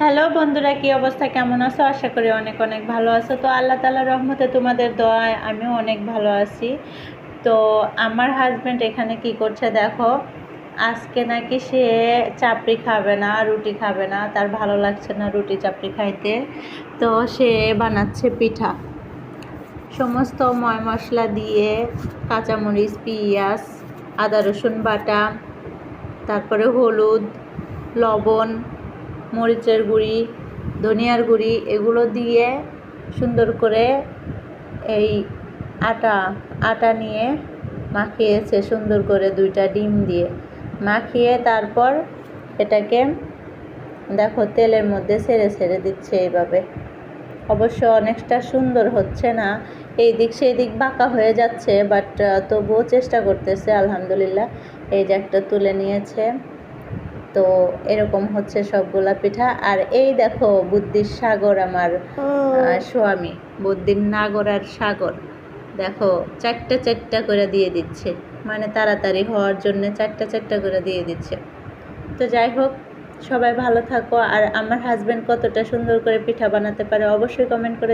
Hello বন্ধুরা, কি অবস্থা, কেমন আছো? আশা করি অনেক অনেক ভালো আছো। তো আল্লাহ তাআলার রহমতে তোমাদের দোয়ায় আমিও অনেক ভালো আছি। তো আমার হাজব্যান্ড এখানে কি করছে দেখো। আজকে নাকি সে চাপড়ি খাবে না, রুটি খাবে না, তার ভালো লাগছে না রুটি চাপড়ি খাইতে। তো সে বানাচ্ছে পিঠা, সমস্ত ময় মশলা দিয়ে, কাঁচামরিচ, পেঁয়াজ, আদা রসুন বাটা, তারপরে হলুদ, লবণ, মরিচের গুঁড়ি, ধনিয়ার গুঁড়ি, এগুলো দিয়ে সুন্দর করে এই আটা নিয়ে মাখিয়েছে সুন্দর করে, 2টা ডিম দিয়ে মাখিয়ে তারপর এটাকে দেখো তেলের মধ্যে ছেড়ে ছেড়ে দিচ্ছে এইভাবে। অবশ্য অনেকটা সুন্দর হচ্ছে না, এই দিক সেই দিক বাঁকা হয়ে যাচ্ছে, বাট তবুও চেষ্টা করতেছে। আলহামদুলিল্লাহ, এই যে একটা তুলে নিয়েছে। তো এরকম হচ্ছে সবগুলা পিঠা। আর এই দেখো বুদ্ধির সাগর, আমার স্বামী বুদ্ধির নাগর আর সাগর, দেখো 4টা করে দিয়ে দিচ্ছে, মানে তাড়াতাড়ি হওয়ার জন্য 4টা করে দিয়ে দিচ্ছে। তো যাই হোক, সবাই ভালো থাকো। আর আমার হাজব্যান্ড কতটা সুন্দর করে পিঠা বানাতে পারে অবশ্যই কমেন্ট করে